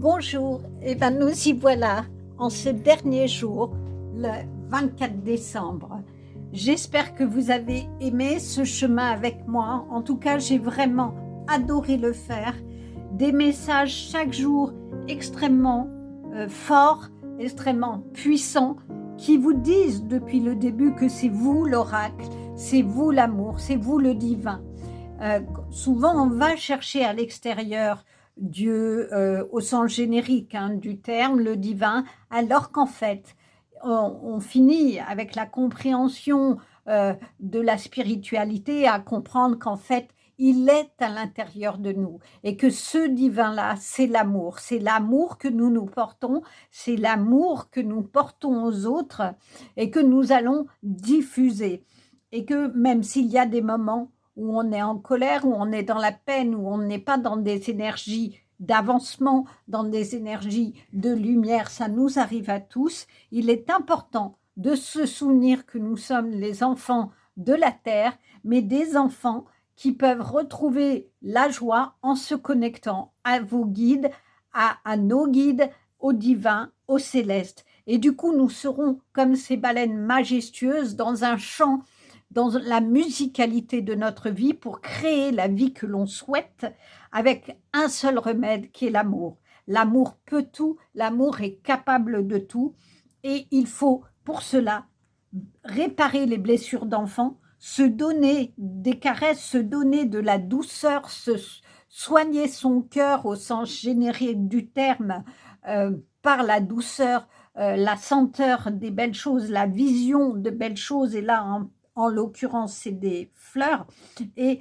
Bonjour, et bien nous y voilà en ce dernier jour, le 24 décembre. J'espère que vous avez aimé ce chemin avec moi. En tout cas, j'ai vraiment adoré le faire. Des messages chaque jour extrêmement forts, extrêmement puissants, qui vous disent depuis le début que c'est vous l'oracle, c'est vous l'amour, c'est vous le divin. Souvent, on va chercher à l'extérieur Dieu au sens générique du terme, le divin, alors qu'en fait, on finit avec la compréhension de la spiritualité à comprendre qu'en fait, il est à l'intérieur de nous et que ce divin-là, c'est l'amour que nous nous portons, c'est l'amour que nous portons aux autres et que nous allons diffuser. Et que même s'il y a des moments où on est en colère, où on est dans la peine, où on n'est pas dans des énergies d'avancement, dans des énergies de lumière, ça nous arrive à tous, il est important de se souvenir que nous sommes les enfants de la terre, mais des enfants qui peuvent retrouver la joie en se connectant à vos guides, à nos guides, au divin, au céleste. Et du coup, nous serons comme ces baleines majestueuses dans un champ, dans la musicalité de notre vie pour créer la vie que l'on souhaite avec un seul remède qui est l'amour. L'amour peut tout, l'amour est capable de tout et il faut pour cela réparer les blessures d'enfants, se donner des caresses, se donner de la douceur, soigner son cœur au sens générique du terme par la douceur, la senteur des belles choses, la vision de belles choses, et là en l'occurrence, c'est des fleurs, et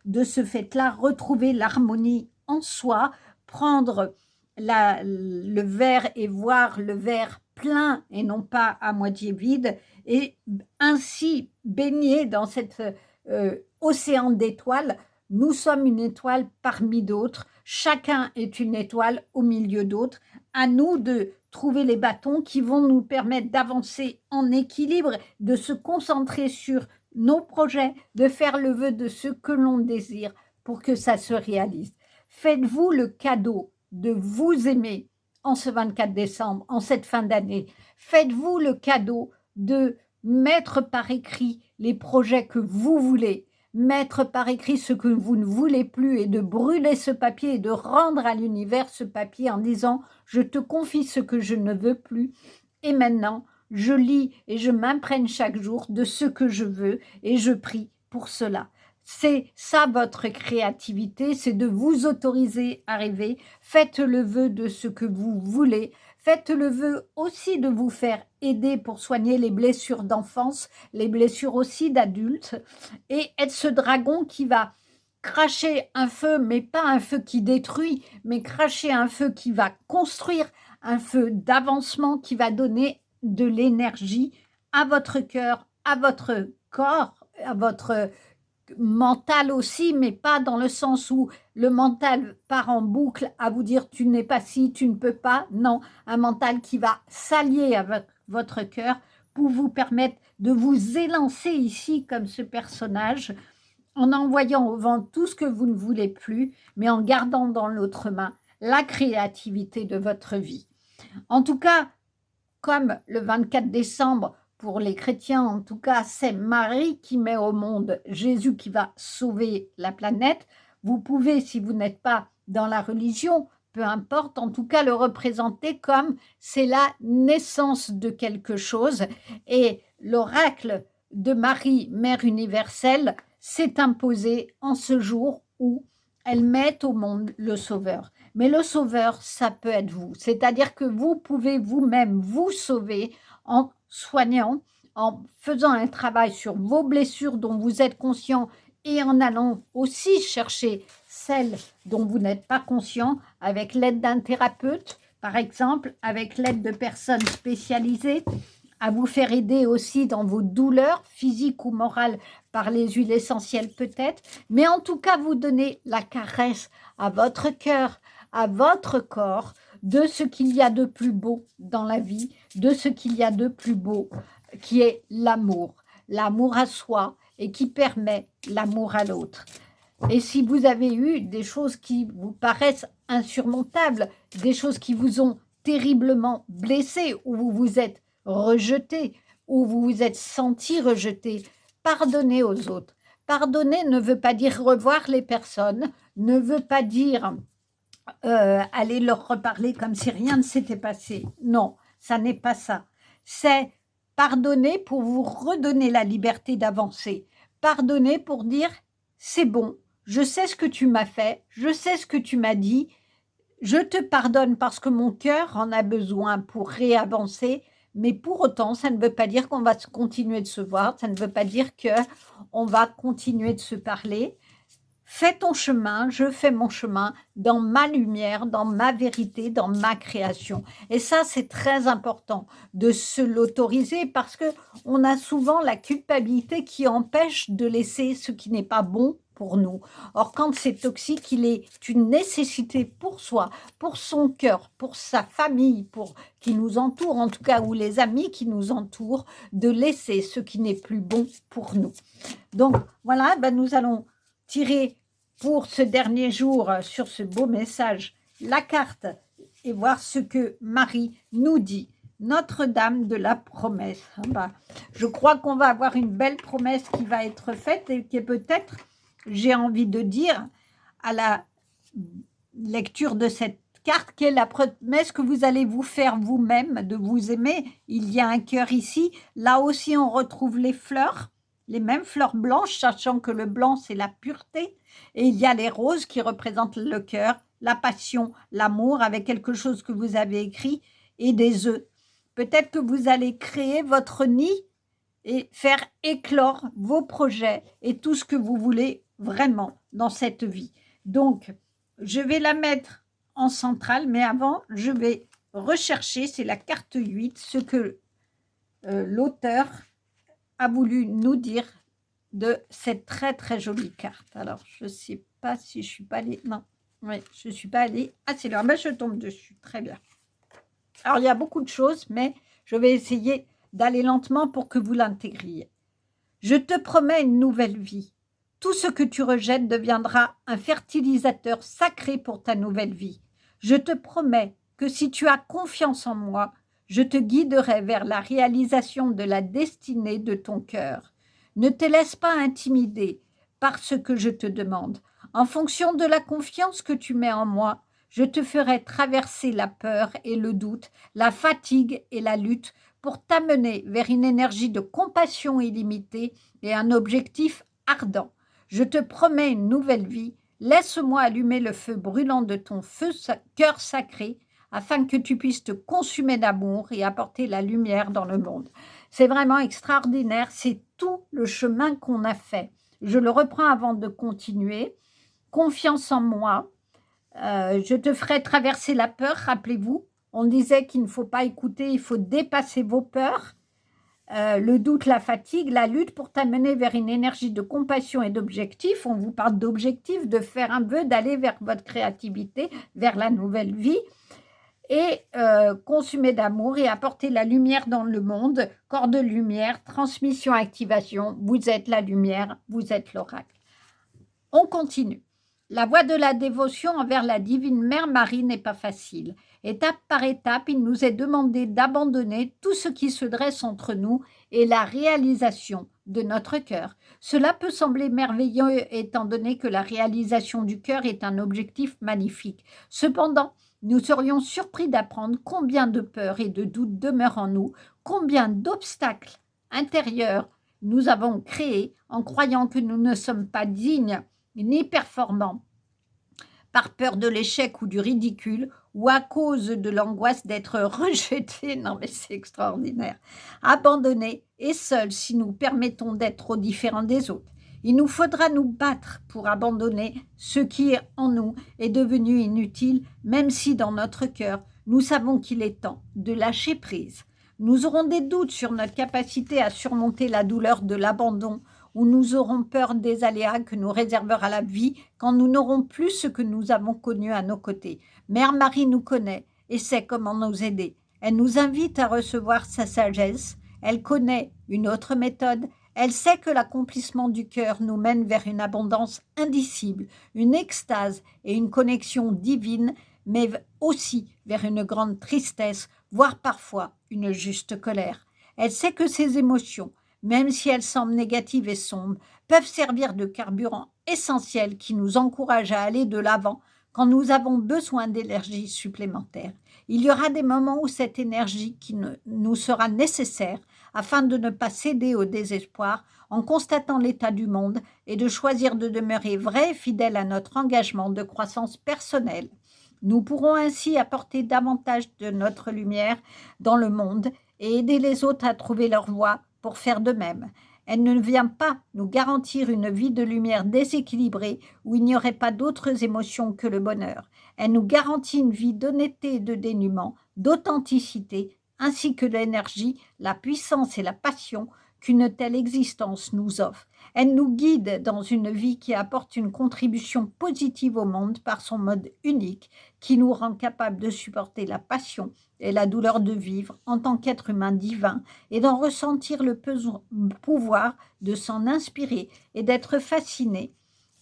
de ce fait-là, retrouver l'harmonie en soi, prendre le verre et voir le verre plein et non pas à moitié vide, et ainsi baigner dans cet océan d'étoiles. Nous sommes une étoile parmi d'autres, chacun est une étoile au milieu d'autres. À nous de trouver les bâtons qui vont nous permettre d'avancer en équilibre, de se concentrer sur nos projets, de faire le vœu de ce que l'on désire pour que ça se réalise. Faites-vous le cadeau de vous aimer en ce 24 décembre, en cette fin d'année. Faites-vous le cadeau de mettre par écrit les projets que vous voulez, mettre par écrit ce que vous ne voulez plus et de brûler ce papier et de rendre à l'univers ce papier en disant « Je te confie ce que je ne veux plus et maintenant, je lis et je m'imprègne chaque jour de ce que je veux et je prie pour cela. » C'est ça votre créativité, c'est de vous autoriser à rêver. Faites le vœu de ce que vous voulez. Faites le vœu aussi de vous faire aider pour soigner les blessures d'enfance, les blessures aussi d'adultes, et être ce dragon qui va cracher un feu, mais pas un feu qui détruit, mais cracher un feu qui va construire, un feu d'avancement qui va donner de l'énergie à votre cœur, à votre corps, à votre mental aussi, mais pas dans le sens où le mental part en boucle à vous dire tu n'es pas ci, tu ne peux pas. Non, un mental qui va s'allier avec votre cœur pour vous permettre de vous élancer ici comme ce personnage en envoyant au vent tout ce que vous ne voulez plus, mais en gardant dans l'autre main la créativité de votre vie. En tout cas, comme le 24 décembre, pour les chrétiens, en tout cas, c'est Marie qui met au monde Jésus qui va sauver la planète. Vous pouvez, si vous n'êtes pas dans la religion, peu importe, en tout cas le représenter comme c'est la naissance de quelque chose. Et l'oracle de Marie, Mère universelle, s'est imposé en ce jour où elle met au monde le Sauveur. Mais le Sauveur, ça peut être vous. C'est-à-dire que vous pouvez vous-même vous sauver en soignant, en faisant un travail sur vos blessures dont vous êtes conscient et en allant aussi chercher celles dont vous n'êtes pas conscient avec l'aide d'un thérapeute, par exemple, avec l'aide de personnes spécialisées, à vous faire aider aussi dans vos douleurs physiques ou morales par les huiles essentielles peut-être, mais en tout cas vous donner la caresse à votre cœur, à votre corps, de ce qu'il y a de plus beau dans la vie, de ce qu'il y a de plus beau qui est l'amour à soi et qui permet l'amour à l'autre. Et si vous avez eu des choses qui vous paraissent insurmontables, des choses qui vous ont terriblement blessé, où vous vous êtes rejeté, où vous vous êtes senti rejeté, pardonnez aux autres. Pardonner ne veut pas dire revoir les personnes, ne veut pas dire aller leur reparler comme si rien ne s'était passé. Non, ça n'est pas ça. C'est pardonner pour vous redonner la liberté d'avancer. Pardonner pour dire, c'est bon, je sais ce que tu m'as fait, je sais ce que tu m'as dit, je te pardonne parce que mon cœur en a besoin pour réavancer, mais pour autant, ça ne veut pas dire qu'on va continuer de se voir, ça ne veut pas dire qu'on va continuer de se parler. Fais ton chemin, je fais mon chemin dans ma lumière, dans ma vérité, dans ma création. Et ça, c'est très important de se l'autoriser parce qu'on a souvent la culpabilité qui empêche de laisser ce qui n'est pas bon pour nous. Or, quand c'est toxique, il est une nécessité pour soi, pour son cœur, pour sa famille, pour qui nous entoure, en tout cas, ou les amis qui nous entourent, de laisser ce qui n'est plus bon pour nous. Donc, voilà, nous allons tirer pour ce dernier jour sur ce beau message la carte et voir ce que Marie nous dit. Notre-Dame de la promesse. Je crois qu'on va avoir une belle promesse qui va être faite et qui est peut-être, j'ai envie de dire, à la lecture de cette carte, quelle est la promesse que vous allez vous faire vous-même de vous aimer. Il y a un cœur ici. Là aussi, on retrouve les fleurs, les mêmes fleurs blanches, sachant que le blanc, c'est la pureté. Et il y a les roses qui représentent le cœur, la passion, l'amour, avec quelque chose que vous avez écrit, et des œufs. Peut-être que vous allez créer votre nid et faire éclore vos projets et tout ce que vous voulez vraiment dans cette vie. Donc, je vais la mettre en centrale, mais avant, je vais rechercher, c'est la carte 8, ce que l'auteur a voulu nous dire de cette très très jolie carte. Alors, je ne sais pas si je ne suis pas allée... Non, oui, je ne suis pas allée... Ah, c'est là, je tombe dessus, très bien. Alors, il y a beaucoup de choses, mais je vais essayer d'aller lentement pour que vous l'intégriez. Je te promets une nouvelle vie. Tout ce que tu rejettes deviendra un fertilisateur sacré pour ta nouvelle vie. Je te promets que si tu as confiance en moi, je te guiderai vers la réalisation de la destinée de ton cœur. Ne te laisse pas intimider par ce que je te demande. En fonction de la confiance que tu mets en moi, je te ferai traverser la peur et le doute, la fatigue et la lutte pour t'amener vers une énergie de compassion illimitée et un objectif ardent. Je te promets une nouvelle vie. Laisse-moi allumer le feu brûlant de ton cœur sacré afin que tu puisses te consumer d'amour et apporter la lumière dans le monde. C'est vraiment extraordinaire, c'est tout le chemin qu'on a fait. Je le reprends avant de continuer. Confiance en moi. Je te ferai traverser la peur, rappelez-vous. On disait qu'il ne faut pas écouter, il faut dépasser vos peurs. Le doute, la fatigue, la lutte pour t'amener vers une énergie de compassion et d'objectif. On vous parle d'objectif, de faire un vœu, d'aller vers votre créativité, vers la nouvelle vie. Et consumer d'amour et apporter la lumière dans le monde. Corps de lumière, transmission, activation. Vous êtes la lumière, vous êtes l'oracle. On continue. La voie de la dévotion envers la divine Mère Marie n'est pas facile. Étape par étape, il nous est demandé d'abandonner tout ce qui se dresse entre nous et la réalisation de notre cœur. Cela peut sembler merveilleux étant donné que la réalisation du cœur est un objectif magnifique. Cependant, nous serions surpris d'apprendre combien de peurs et de doutes demeurent en nous, combien d'obstacles intérieurs nous avons créés en croyant que nous ne sommes pas dignes ni performants, par peur de l'échec ou du ridicule, ou à cause de l'angoisse d'être rejetés. Non mais c'est extraordinaire. Abandonnés et seuls si nous permettons d'être trop différents des autres. Il nous faudra nous battre pour abandonner ce qui est en nous est devenu inutile, même si dans notre cœur, nous savons qu'il est temps de lâcher prise. Nous aurons des doutes sur notre capacité à surmonter la douleur de l'abandon, où nous aurons peur des aléas que nous réservera la vie quand nous n'aurons plus ce que nous avons connu à nos côtés. Mère Marie nous connaît et sait comment nous aider. Elle nous invite à recevoir sa sagesse. Elle connaît une autre méthode. Elle sait que l'accomplissement du cœur nous mène vers une abondance indicible, une extase et une connexion divine, mais aussi vers une grande tristesse, voire parfois une juste colère. Elle sait que ces émotions, même si elles semblent négatives et sombres, peuvent servir de carburant essentiel qui nous encourage à aller de l'avant quand nous avons besoin d'énergie supplémentaire. Il y aura des moments où cette énergie nous sera nécessaire afin de ne pas céder au désespoir en constatant l'état du monde et de choisir de demeurer vrai et fidèle à notre engagement de croissance personnelle. Nous pourrons ainsi apporter davantage de notre lumière dans le monde et aider les autres à trouver leur voie pour faire de même. Elle ne vient pas nous garantir une vie de lumière déséquilibrée où il n'y aurait pas d'autres émotions que le bonheur. Elle nous garantit une vie d'honnêteté et de dénuement, d'authenticité, ainsi que l'énergie, la puissance et la passion qu'une telle existence nous offre. Elle nous guide dans une vie qui apporte une contribution positive au monde par son mode unique, qui nous rend capables de supporter la passion et la douleur de vivre en tant qu'être humain divin et d'en ressentir le pouvoir, de s'en inspirer et d'être fasciné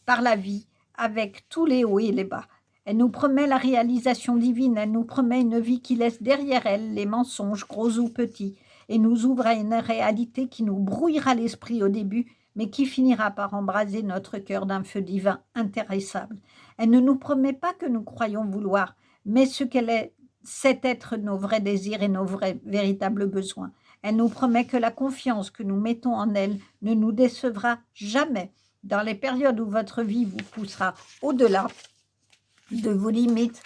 par la vie avec tous les hauts et les bas. Elle nous promet la réalisation divine, elle nous promet une vie qui laisse derrière elle les mensonges, gros ou petits, et nous ouvre à une réalité qui nous brouillera l'esprit au début, mais qui finira par embraser notre cœur d'un feu divin intarissable. Elle ne nous promet pas que nous croyons vouloir, mais ce qu'elle est, c'est être nos vrais désirs et nos véritables besoins. Elle nous promet que la confiance que nous mettons en elle ne nous décevra jamais. Dans les périodes où votre vie vous poussera au-delà de vos limites,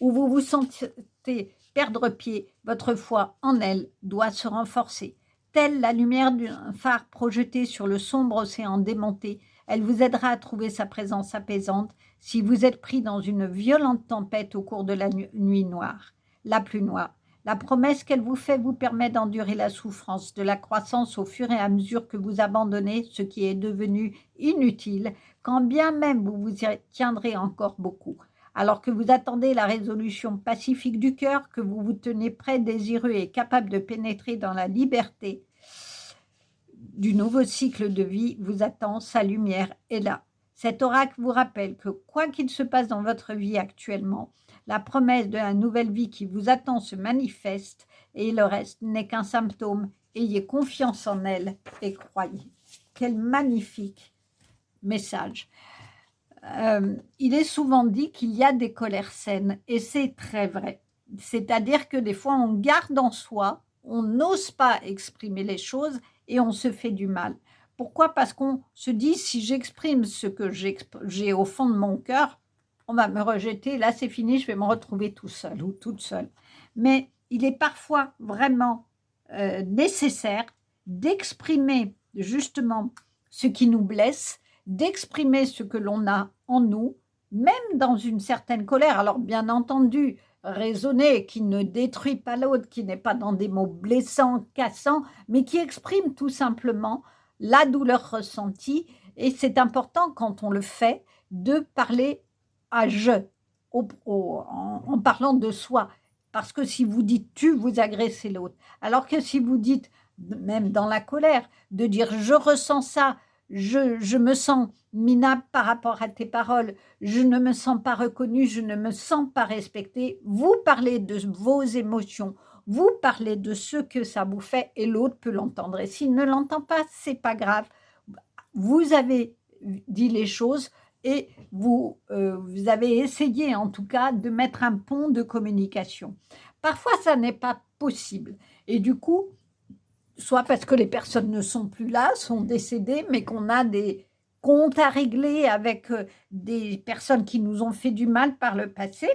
où vous vous sentez perdre pied, votre foi en elle doit se renforcer. Telle la lumière d'un phare projeté sur le sombre océan démonté, elle vous aidera à trouver sa présence apaisante si vous êtes pris dans une violente tempête au cours de la nuit noire, la plus noire. La promesse qu'elle vous fait vous permet d'endurer la souffrance de la croissance au fur et à mesure que vous abandonnez ce qui est devenu inutile, quand bien même vous vous y tiendrez encore beaucoup. Alors que vous attendez la résolution pacifique du cœur, que vous vous tenez prêt, désireux et capable de pénétrer dans la liberté du nouveau cycle de vie, vous attend, sa lumière est là. Cet oracle vous rappelle que quoi qu'il se passe dans votre vie actuellement, la promesse de la nouvelle vie qui vous attend se manifeste et le reste n'est qu'un symptôme. Ayez confiance en elle et croyez. Quel magnifique message. Il est souvent dit qu'il y a des colères saines et c'est très vrai. C'est-à-dire que des fois on garde en soi, on n'ose pas exprimer les choses et on se fait du mal. Pourquoi? Parce qu'on se dit si j'exprime ce que j'ai au fond de mon cœur, on va me rejeter, là c'est fini, je vais me retrouver tout seul ou toute seule. Mais il est parfois vraiment nécessaire d'exprimer justement ce qui nous blesse, d'exprimer ce que l'on a en nous, même dans une certaine colère. Alors bien entendu, raisonner, qui ne détruit pas l'autre, qui n'est pas dans des mots blessants, cassants, mais qui exprime tout simplement la douleur ressentie. Et c'est important quand on le fait de parler à je, en parlant de soi. Parce que si vous dites tu, vous agressez l'autre. Alors que si vous dites, même dans la colère, de dire je ressens ça, je me sens minable par rapport à tes paroles, je ne me sens pas reconnue, je ne me sens pas respectée. Vous parlez de vos émotions, vous parlez de ce que ça vous fait et l'autre peut l'entendre. Et s'il ne l'entend pas, c'est pas grave. Vous avez dit les choses et vous avez essayé en tout cas de mettre un pont de communication. Parfois, ça n'est pas possible. Et du coup, soit parce que les personnes ne sont plus là, sont décédées, mais qu'on a des comptes à régler avec des personnes qui nous ont fait du mal par le passé,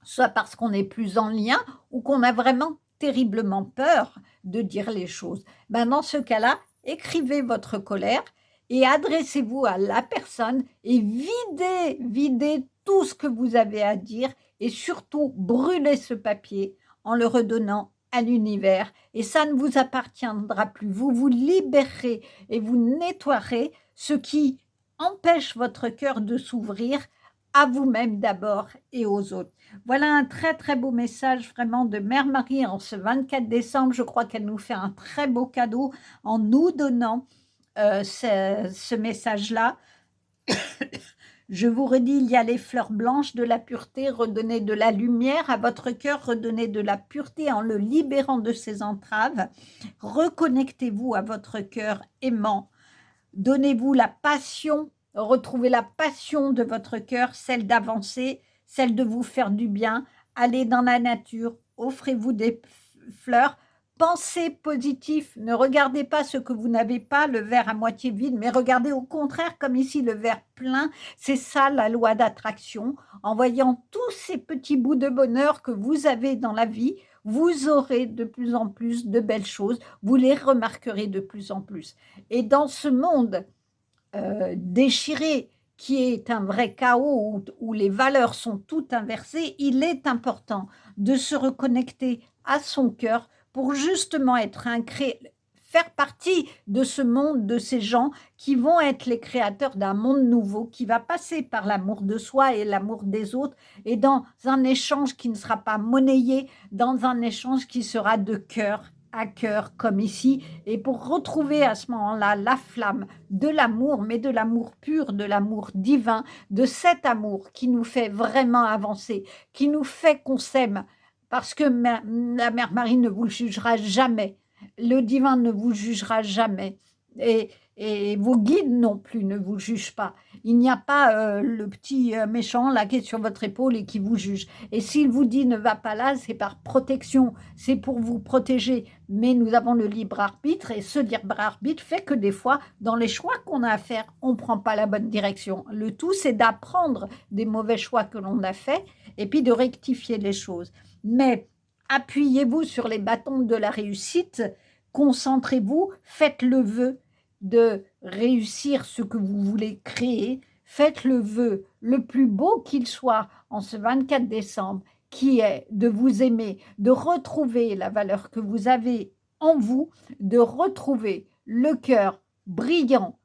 soit parce qu'on n'est plus en lien ou qu'on a vraiment terriblement peur de dire les choses. Dans ce cas-là, écrivez votre colère et adressez-vous à la personne et videz tout ce que vous avez à dire et surtout brûlez ce papier en le redonnant à l'univers et ça ne vous appartiendra plus. Vous vous libérerez et vous nettoierez ce qui empêche votre cœur de s'ouvrir à vous-même d'abord et aux autres. Voilà un très très beau message vraiment de Mère Marie en ce 24 décembre. Je crois qu'elle nous fait un très beau cadeau en nous donnant ce message-là. Je vous redis, il y a les fleurs blanches de la pureté, redonnez de la lumière à votre cœur, redonnez de la pureté en le libérant de ses entraves. Reconnectez-vous à votre cœur aimant. Donnez-vous la passion, retrouvez la passion de votre cœur, celle d'avancer, celle de vous faire du bien. Allez dans la nature, offrez-vous des fleurs. Pensez positif, ne regardez pas ce que vous n'avez pas, le verre à moitié vide, mais regardez au contraire comme ici le verre plein. C'est ça la loi d'attraction. En voyant tous ces petits bouts de bonheur que vous avez dans la vie, vous aurez de plus en plus de belles choses, vous les remarquerez de plus en plus. Et dans ce monde déchiré, qui est un vrai chaos où les valeurs sont toutes inversées, il est important de se reconnecter à son cœur pour justement faire partie de ce monde, de ces gens qui vont être les créateurs d'un monde nouveau, qui va passer par l'amour de soi et l'amour des autres, et dans un échange qui ne sera pas monnayé, dans un échange qui sera de cœur à cœur, comme ici, et pour retrouver à ce moment-là la flamme de l'amour, mais de l'amour pur, de l'amour divin, de cet amour qui nous fait vraiment avancer, qui nous fait qu'on s'aime, parce que la Mère Marie ne vous jugera jamais, le divin ne vous jugera jamais, et vos guides non plus ne vous jugent pas. Il n'y a pas le petit méchant là qui est sur votre épaule et qui vous juge. Et s'il vous dit ne va pas là, c'est par protection, c'est pour vous protéger. Mais nous avons le libre arbitre, et ce libre arbitre fait que des fois, dans les choix qu'on a à faire, on ne prend pas la bonne direction. Le tout, c'est d'apprendre des mauvais choix que l'on a faits et puis de rectifier les choses. Mais appuyez-vous sur les bâtons de la réussite, concentrez-vous, faites le vœu de réussir ce que vous voulez créer, faites le vœu le plus beau qu'il soit en ce 24 décembre, qui est de vous aimer, de retrouver la valeur que vous avez en vous, de retrouver le cœur brillant,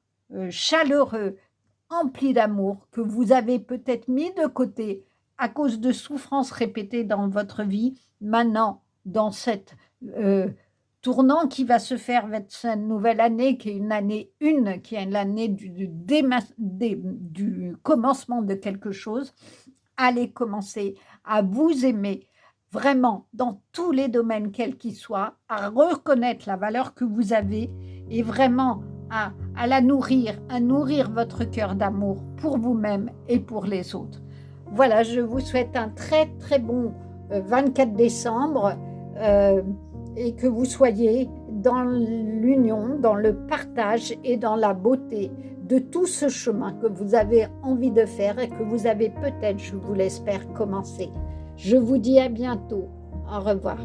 chaleureux, empli d'amour que vous avez peut-être mis de côté à cause de souffrances répétées dans votre vie. Maintenant, dans cette tournant qui va se faire avec cette nouvelle année, qui est une année 1, qui est l'année du commencement de quelque chose, allez commencer à vous aimer vraiment dans tous les domaines, quels qu'ils soient, à reconnaître la valeur que vous avez et vraiment à la nourrir, à nourrir votre cœur d'amour pour vous-même et pour les autres. Voilà, je vous souhaite un très très bon 24 décembre et que vous soyez dans l'union, dans le partage et dans la beauté de tout ce chemin que vous avez envie de faire et que vous avez peut-être, je vous l'espère, commencé. Je vous dis à bientôt. Au revoir.